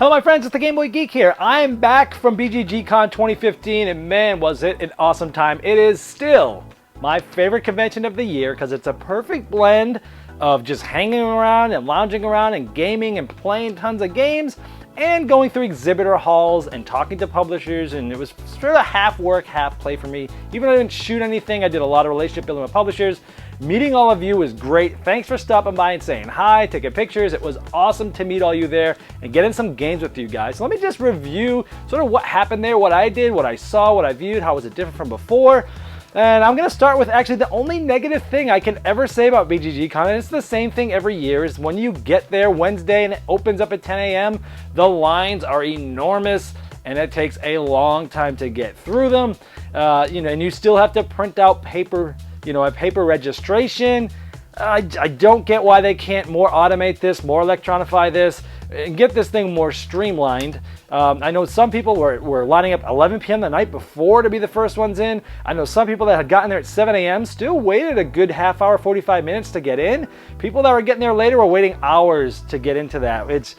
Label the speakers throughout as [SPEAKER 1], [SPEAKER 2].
[SPEAKER 1] Hello my friends, it's the Game Boy Geek here. I am back from BGG Con 2015 and man was it an awesome time. It is still my favorite convention of the year because it's a perfect blend of just hanging around and lounging around and gaming and playing tons of games and going through exhibitor halls and talking to publishers, and it was sort of half work, half play for me. Even though I didn't shoot anything, I did a lot of relationship building with publishers. Meeting all of you was great. Thanks for stopping by and saying hi, taking pictures. It was awesome to meet all you there and get in some games with you guys. So let me just review sort of what happened there, what I did, what I saw, what I viewed, how was it different from before. And I'm going to start with actually the only negative thing I can ever say about BGG Con, and it's the same thing every year, is when you get there Wednesday and it opens up at 10 a.m., the lines are enormous and it takes a long time to get through them. And you still have to print out paper, a paper registration. I don't get why they can't more automate this, more electronify this, and get this thing more streamlined. I know some people were lining up 11 p.m. the night before to be the first ones in. I know some people that had gotten there at 7 a.m. still waited a good half hour, 45 minutes to get in. People that were getting there later were waiting hours to get into that.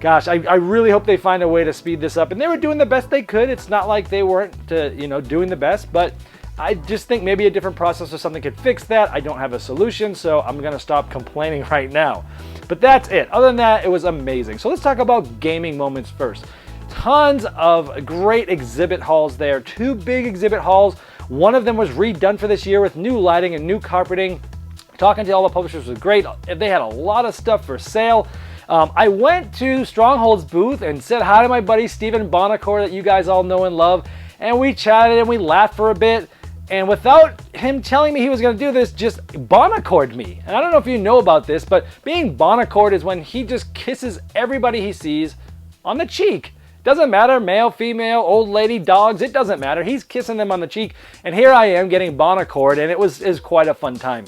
[SPEAKER 1] Gosh, I really hope they find a way to speed this up. And they were doing the best they could. It's not like they weren't, doing the best, but I just think maybe a different process or something could fix that. I don't have a solution, so I'm going to stop complaining right now. But that's it. Other than that, it was amazing. So let's talk about gaming moments first. Tons of great exhibit halls there. 2 big exhibit halls. One of them was redone for this year with new lighting and new carpeting. Talking to all the publishers was great. They had a lot of stuff for sale. I went to Stronghold's booth and said hi to my buddy Stephen Bonacore that you guys all know and love. And we chatted and we laughed for a bit. And without him telling me he was going to do this, just Bonacored me. And I don't know if you know about this, but being Bonacored is when he just kisses everybody he sees on the cheek. Doesn't matter, male, female, old lady, dogs, it doesn't matter. He's kissing them on the cheek. And here I am getting Bonacored, and it was quite a fun time.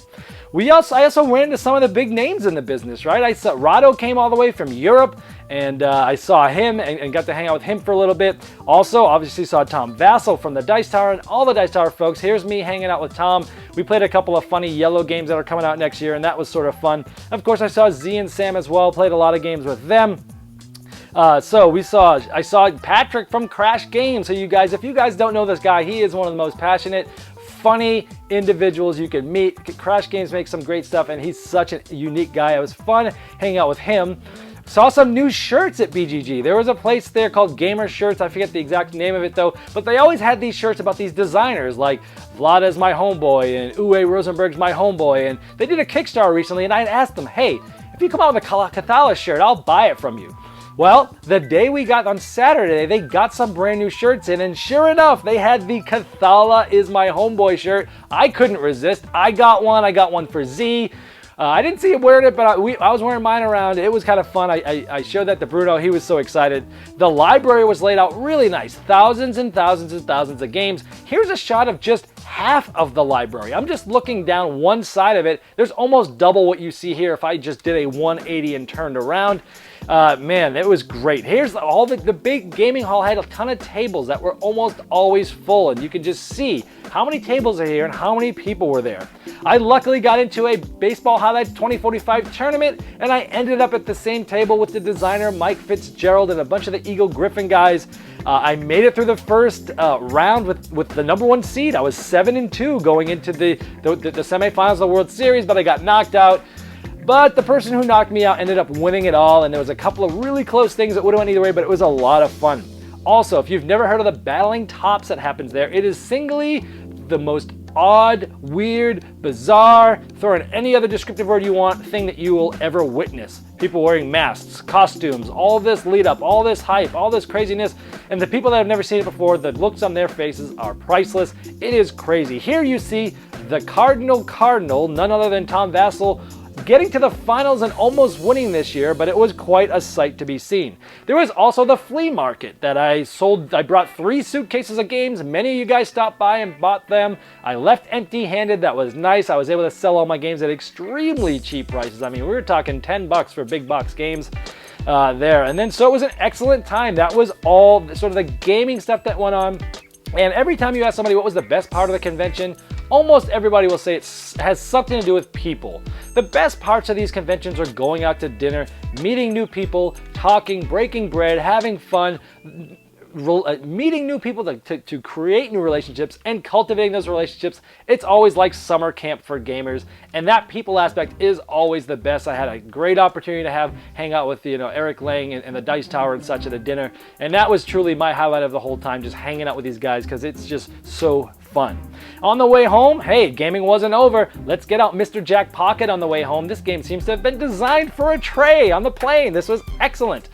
[SPEAKER 1] I also ran into some of the big names in the business, right? I saw Rado came all the way from Europe, and I saw him and got to hang out with him for a little bit. Also, obviously saw Tom Vassell from the Dice Tower and all the Dice Tower folks. Here's me hanging out with Tom. We played a couple of funny yellow games that are coming out next year, and that was sort of fun. Of course, I saw Z and Sam as well. Played a lot of games with them. I saw Patrick from Crash Games. So you guys, if you guys don't know this guy, he is one of the most passionate, funny individuals you can meet. Crash Games makes some great stuff, and he's such a unique guy. It was fun hanging out with him. Saw some new shirts at BGG. There was a place there called Gamer Shirts. I forget the exact name of it though, but they always had these shirts about these designers like Vlada's my homeboy and Uwe Rosenberg's my homeboy. And they did a Kickstarter recently, and I asked them, hey, if you come out with a Cathala shirt, I'll buy it from you. Well, the day we got on Saturday, they got some brand new shirts in, and sure enough, they had the Cathala is my homeboy shirt. I couldn't resist. I got one for Z. I didn't see him wearing it, but I was wearing mine around. It was kind of fun. I showed that to Bruno. He was so excited. The library was laid out really nice. Thousands and thousands and thousands of games. Here's a shot of just half of the library. I'm just looking down one side of it. There's almost double what you see here if I just did a 180 and turned around. Man, it was great. Here's all the big gaming hall had a ton of tables that were almost always full, and you can just see how many tables are here and how many people were there. I luckily got into a Baseball Highlights 2045 tournament, and I ended up at the same table with the designer Mike Fitzgerald and a bunch of the Eagle Griffin guys. I made it through the first round with the #1 seed. I was 7-2 going into the semifinals of the World Series, but I got knocked out. But the person who knocked me out ended up winning it all, and there was a couple of really close things that would have went either way, but it was a lot of fun. Also, if you've never heard of the Battling Tops that happens there, it is singly the most odd, weird, bizarre, throw in any other descriptive word you want, thing that you will ever witness. People wearing masks, costumes, all this lead up, all this hype, all this craziness, and the people that have never seen it before, the looks on their faces are priceless. It is crazy. Here you see the Cardinal, none other than Tom Vassell, getting to the finals and almost winning this year, but it was quite a sight to be seen. There was also the flea market that I sold. I brought 3 suitcases of games. Many of you guys stopped by and bought them. I left empty-handed. That was nice. I was able to sell all my games at extremely cheap prices. I mean, we were talking $10 for big box games there. And then, so it was an excellent time. That was all sort of the gaming stuff that went on. And every time you ask somebody what was the best part of the convention, almost everybody will say it has something to do with people. The best parts of these conventions are going out to dinner, meeting new people, talking, breaking bread, having fun, meeting new people to create new relationships and cultivating those relationships. It's always like summer camp for gamers, and that people aspect is always the best. I had a great opportunity to hang out with Eric Lang and the Dice Tower and such at a dinner, and that was truly my highlight of the whole time, just hanging out with these guys because it's just so fun. On the way home, hey, gaming wasn't over. Let's get out Mr. Jack Pocket on the way home. This game seems to have been designed for a tray on the plane. This was excellent.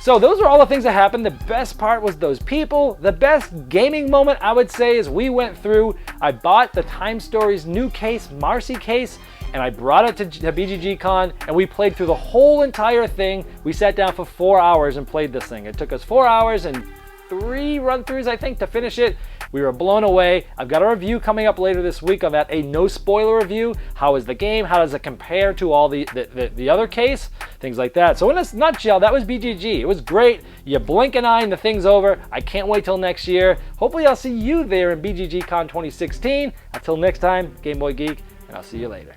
[SPEAKER 1] So those are all the things that happened. The best part was those people. The best gaming moment, I would say, is we went through, I bought the Time Stories new case, Marcy case, and I brought it to BGG Con, and we played through the whole entire thing. We sat down for 4 hours and played this thing. It took us 4 hours and 3 run-throughs, I think, to finish it. We were blown away. I've got a review coming up later this week of that, a no-spoiler review. How is the game? How does it compare to all the other case? Things like that. So in a nutshell, that was BGG. It was great. You blink an eye and the thing's over. I can't wait till next year. Hopefully I'll see you there in BGG Con 2016. Until next time, Game Boy Geek, and I'll see you later.